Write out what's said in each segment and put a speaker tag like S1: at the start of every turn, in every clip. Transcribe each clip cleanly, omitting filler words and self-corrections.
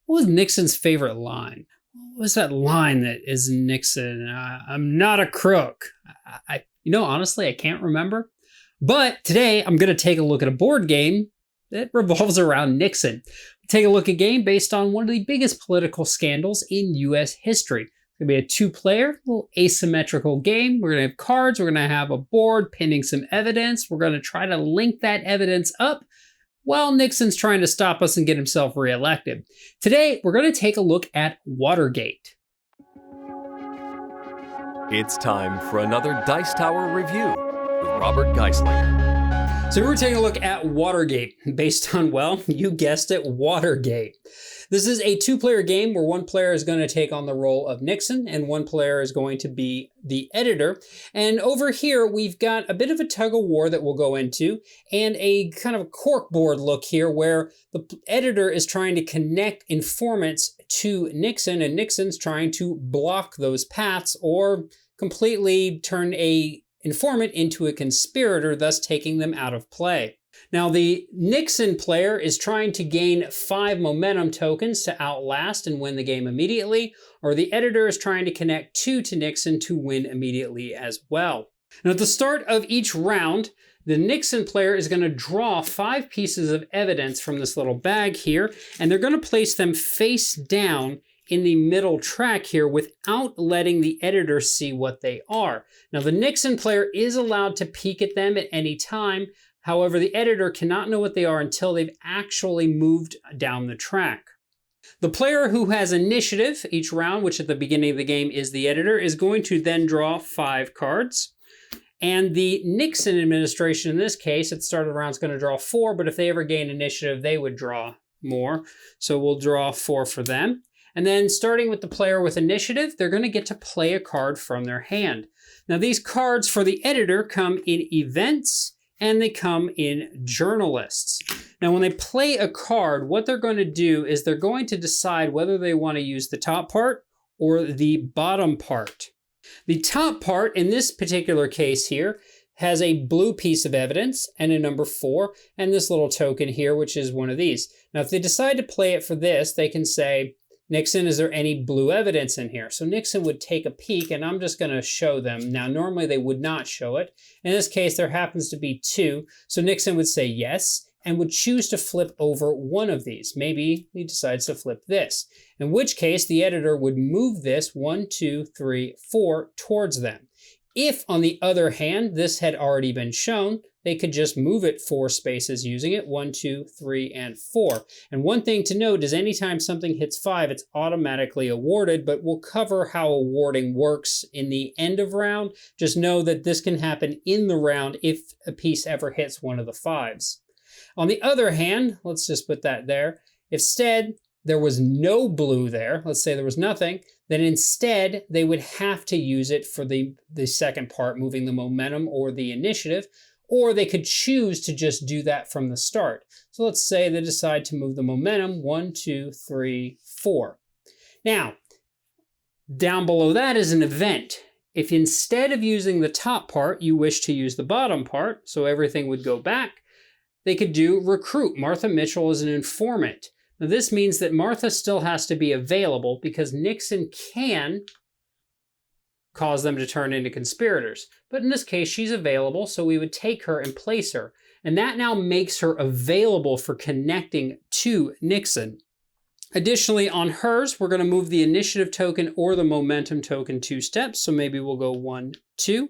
S1: What was Nixon's favorite line? What was that line that is Nixon? I'm not a crook. Honestly, I can't remember. But today I'm going to take a look at a board game that revolves around Nixon. Take a look at a game based on one of the biggest political scandals in U.S. history. It's going to be a two-player, little asymmetrical game. We're going to have cards. We're going to have a board pinning some evidence. We're going to try to link that evidence up while Nixon's trying to stop us and get himself reelected. Today, we're going to take a look at Watergate.
S2: It's time for another Dice Tower review with Robert Geistlinger.
S1: So we're taking a look at Watergate, based on, well, you guessed it, Watergate. This is a two-player game where one player is going to take on the role of Nixon and one player is going to be the editor. And over here, we've got a bit of a tug-of-war that we'll go into and a kind of a corkboard look here where the editor is trying to connect informants to Nixon and Nixon's trying to block those paths or completely turn a informant into a conspirator, thus taking them out of play. Now, the Nixon player is trying to gain 5 momentum tokens to outlast and win the game immediately, or the editor is trying to connect 2 to Nixon to win immediately as well. Now, at the start of each round, the Nixon player is going to draw 5 pieces of evidence from this little bag here, and they're going to place them face down in the middle track here without letting the editor see what they are. Now, the Nixon player is allowed to peek at them at any time. However, the editor cannot know what they are until they've actually moved down the track. The player who has initiative each round, which at the beginning of the game is the editor, is going to then draw 5 cards. And the Nixon administration, in this case, at the start of the round, is going to draw 4, but if they ever gain initiative, they would draw more. So we'll draw 4 for them. And then starting with the player with initiative, they're going to get to play a card from their hand. Now, these cards for the editor come in events and they come in journalists. Now, when they play a card, what they're going to do is they're going to decide whether they want to use the top part or the bottom part. The top part, in this particular case here, has a blue piece of evidence and a number 4, and this little token here, which is one of these. Now, if they decide to play it for this, they can say, Nixon, is there any blue evidence in here? So Nixon would take a peek, and I'm just going to show them. Now, normally they would not show it. In this case, there happens to be 2. So Nixon would say yes, and would choose to flip over one of these. Maybe he decides to flip this, in which case the editor would move this 1, 2, 3, 4 towards them. If, on the other hand, this had already been shown, they could just move it 4 spaces using it, 1, 2, 3, and 4. And one thing to note is anytime something hits 5, it's automatically awarded, but we'll cover how awarding works in the end of round. Just know that this can happen in the round if a piece ever hits one of the 5s. On the other hand, let's just put that there. If instead there was no blue there, let's say there was nothing, then instead they would have to use it for the second part, moving the momentum or the initiative, or they could choose to just do that from the start. So let's say they decide to move the momentum 1, 2, 3, 4. Now, down below that is an event. If instead of using the top part, you wish to use the bottom part, so everything would go back, they could do recruit. Martha Mitchell is an informant. Now, this means that Martha still has to be available because Nixon can cause them to turn into conspirators. But in this case, she's available, so we would take her and place her. And that now makes her available for connecting to Nixon. Additionally, on hers, we're going to move the initiative token or the momentum token 2 steps. So maybe we'll go 1, 2.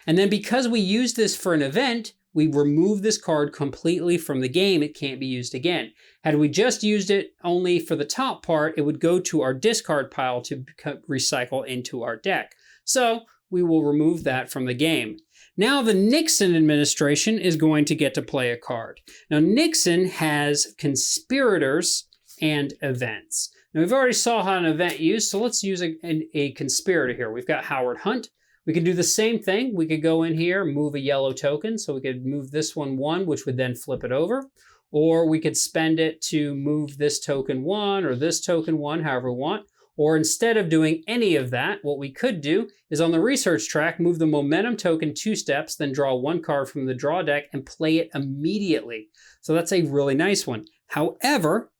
S1: And then because we use this for an event, we remove this card completely from the game. It can't be used again. Had we just used it only for the top part, it would go to our discard pile to recycle into our deck. So we will remove that from the game. Now the Nixon administration is going to get to play a card. Now Nixon has conspirators and events. Now we've already saw how an event used, so let's use a conspirator here. We've got Howard Hunt. We could do the same thing. We could go in here, move a yellow token. So we could move this one 1, which would then flip it over. Or we could spend it to move this token 1 or this token 1, however we want. Or instead of doing any of that, what we could do is on the research track, move the momentum token 2 steps, then draw 1 card from the draw deck and play it immediately. So that's a really nice one. However,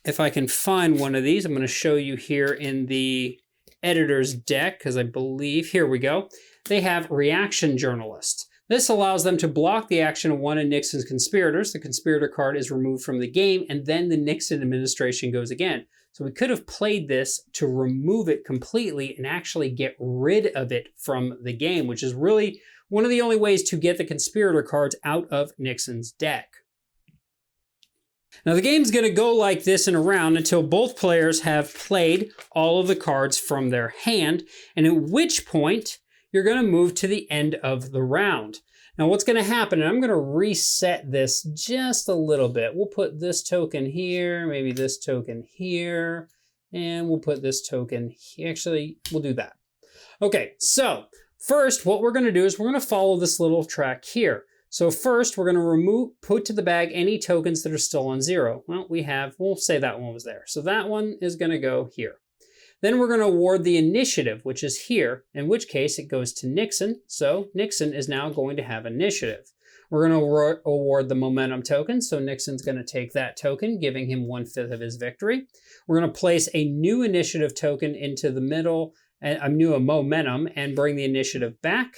S1: if I can find one of these, I'm going to show you here in the editor's deck, because I believe, here we go, they have reaction journalist. This allows them to block the action of one of Nixon's conspirators. The conspirator card is removed from the game, and then the Nixon administration goes again. So we could have played this to remove it completely and actually get rid of it from the game, which is really one of the only ways to get the conspirator cards out of Nixon's deck. Now the game's going to go like this in a round until both players have played all of the cards from their hand, and at which point you're going to move to the end of the round. Now what's going to happen, and I'm going to reset this just a little bit. We'll put this token here, maybe this token here, and we'll put this token here. Actually, we'll do that. Okay, so first what we're going to do is we're going to follow this little track here. So first we're going to put to the bag any tokens that are still on 0. Well, we'll say that one was there. So that one is going to go here. Then we're going to award the initiative, which is here, in which case it goes to Nixon. So Nixon is now going to have initiative. We're going to award the momentum token. So Nixon's going to take that token, giving him 1/5 of his victory. We're going to place a new initiative token into the middle, a new momentum, and bring the initiative back.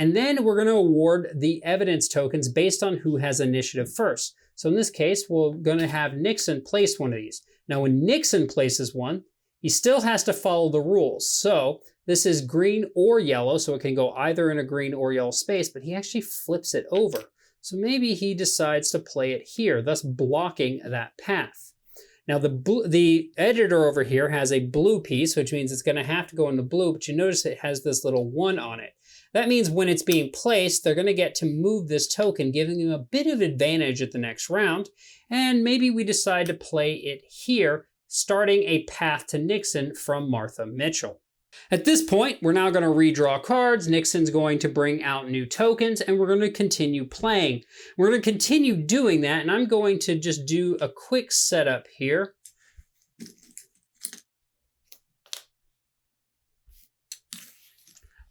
S1: And then we're going to award the evidence tokens based on who has initiative first. So in this case, we're going to have Nixon place one of these. Now when Nixon places one, he still has to follow the rules. So this is green or yellow, so it can go either in a green or yellow space, but he actually flips it over. So maybe he decides to play it here, thus blocking that path. Now the editor over here has a blue piece, which means it's going to have to go in the blue, but you notice it has this little 1 on it. That means when it's being placed, they're going to get to move this token, giving them a bit of advantage at the next round. And maybe we decide to play it here, starting a path to Nixon from Martha Mitchell. At this point, we're now going to redraw cards. Nixon's going to bring out new tokens, and we're going to continue playing. We're going to continue doing that, and I'm going to just do a quick setup here.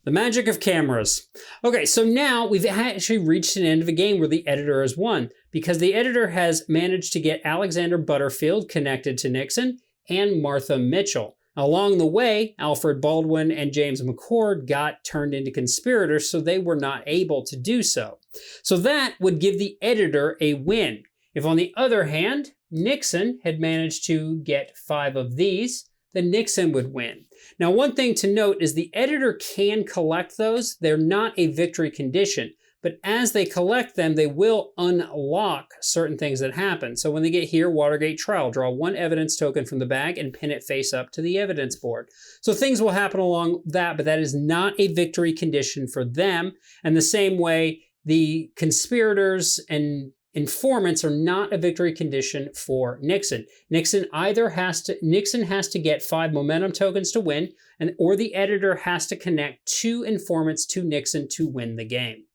S1: The magic of cameras. Okay, so now we've actually reached an end of a game where the editor has won, because the editor has managed to get Alexander Butterfield connected to Nixon and Martha Mitchell. Along the way, Alfred Baldwin and James McCord got turned into conspirators, so they were not able to do so. So that would give the editor a win. If on the other hand, Nixon had managed to get 5 of these, then Nixon would win. Now, one thing to note is the editor can collect those. They're not a victory condition, but as they collect them, they will unlock certain things that happen. So when they get here, Watergate trial, draw 1 evidence token from the bag and pin it face up to the evidence board. So things will happen along that, but that is not a victory condition for them. And the same way, the conspirators and informants are not a victory condition for Nixon. Nixon has to get 5 momentum tokens to win, or the editor has to connect 2 informants to Nixon to win the game.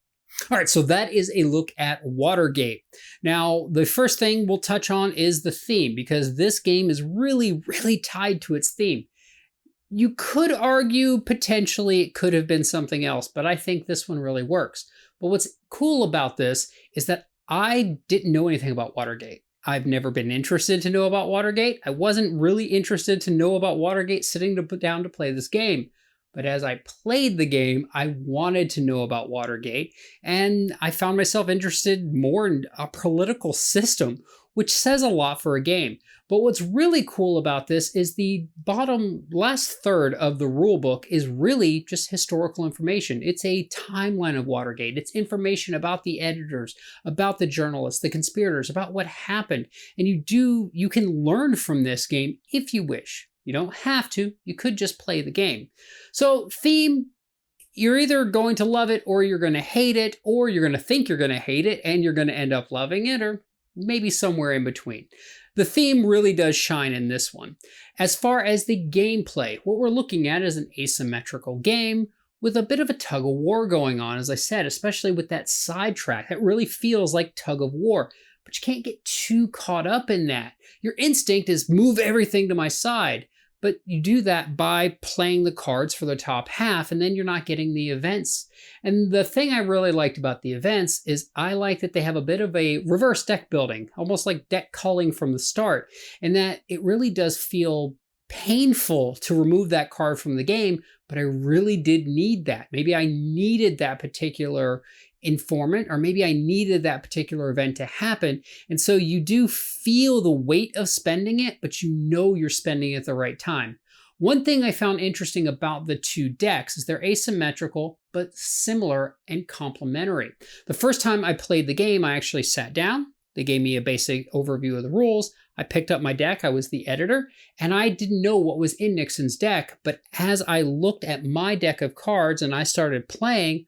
S1: All right, so that is a look at Watergate. Now, the first thing we'll touch on is the theme, because this game is really, really tied to its theme. You could argue potentially it could have been something else, but I think this one really works. But what's cool about this is that I didn't know anything about Watergate. I've never been interested to know about Watergate. I wasn't really interested to know about Watergate sitting down to play this game. But as I played the game, I wanted to know about Watergate, and I found myself interested more in a political system, which says a lot for a game. But what's really cool about this is the last third of the rulebook is really just historical information. It's a timeline of Watergate. It's information about the editors, about the journalists, the conspirators, about what happened. And you can learn from this game if you wish. You don't have to. You could just play the game. So theme, you're either going to love it or you're going to hate it, or you're going to think you're going to hate it and you're going to end up loving it, or maybe somewhere in between. The theme really does shine in this one. As far as the gameplay, what we're looking at is an asymmetrical game with a bit of a tug of war going on, as I said, especially with that sidetrack. That really feels like tug of war. But you can't get too caught up in that. Your instinct is move everything to my side. but you do that by playing the cards for the top half, and then you're not getting the events. And the thing I really liked about the events is I like that they have a bit of a reverse deck building, almost like deck culling from the start, and that it really does feel painful to remove that card from the game, but I really did need that. Maybe I needed that particular informant, or maybe I needed that particular event to happen. And so you do feel the weight of spending it, but you know you're spending it at the right time. One thing I found interesting about the two decks is they're asymmetrical, but similar and complementary. The first time I played the game, I actually sat down. They gave me a basic overview of the rules. I picked up my deck, I was the editor, and I didn't know what was in Nixon's deck, but as I looked at my deck of cards and I started playing,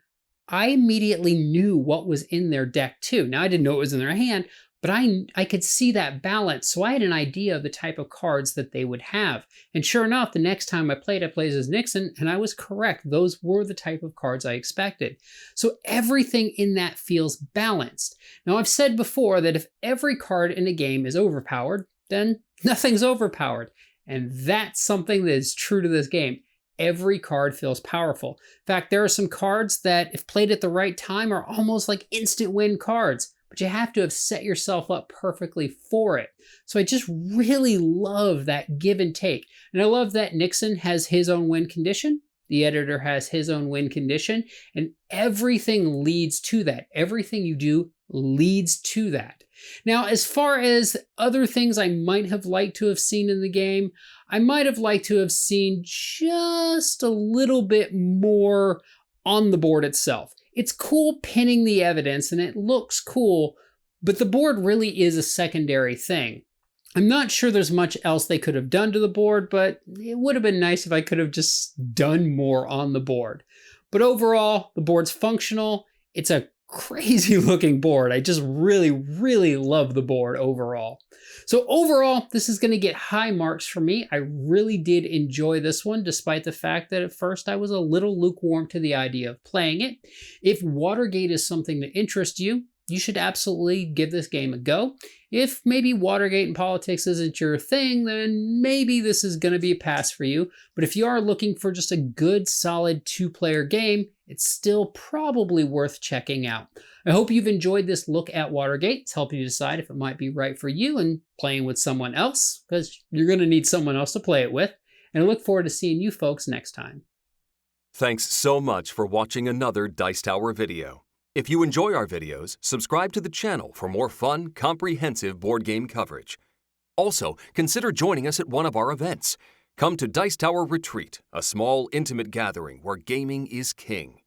S1: I immediately knew what was in their deck too. Now I didn't know what was in their hand, but I could see that balance, so I had an idea of the type of cards that they would have. And sure enough, the next time I played as Nixon, and I was correct. Those were the type of cards I expected. So everything in that feels balanced. Now I've said before that if every card in a game is overpowered, then nothing's overpowered. And that's something that is true to this game. Every card feels powerful. In fact, there are some cards that, if played at the right time, are almost like instant win cards, but you have to have set yourself up perfectly for it. So I just really love that give and take. And I love that Nixon has his own win condition, the editor has his own win condition, and everything leads to that. Everything you do leads to that. Now, as far as other things I might have liked to have seen in the game, I might have liked to have seen just a little bit more on the board itself. It's cool pinning the evidence and it looks cool, but the board really is a secondary thing. I'm not sure there's much else they could have done to the board, but it would have been nice if I could have just done more on the board. But overall, the board's functional. It's a crazy looking board. I just really, really love the board overall. So overall, this is going to get high marks for me. I really did enjoy this one, despite the fact that at first I was a little lukewarm to the idea of playing it. If Watergate is something that interests you, you should absolutely give this game a go. If maybe Watergate and politics isn't your thing, then maybe this is going to be a pass for you. But if you are looking for just a good, solid two-player game, it's still probably worth checking out. I hope you've enjoyed this look at Watergate. It's helping you decide if it might be right for you and playing with someone else, because you're going to need someone else to play it with. And I look forward to seeing you folks next time.
S2: Thanks so much for watching another Dice Tower video. If you enjoy our videos, subscribe to the channel for more fun, comprehensive board game coverage. Also, consider joining us at one of our events. Come to Dice Tower Retreat, a small, intimate gathering where gaming is king.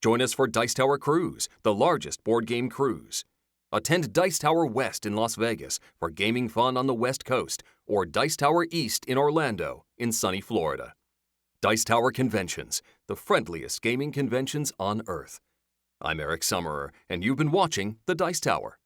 S2: Join us for Dice Tower Cruise, the largest board game cruise. Attend Dice Tower West in Las Vegas for gaming fun on the West Coast, or Dice Tower East in Orlando, in sunny Florida. Dice Tower Conventions, the friendliest gaming conventions on Earth. I'm Eric Summerer, and you've been watching The Dice Tower.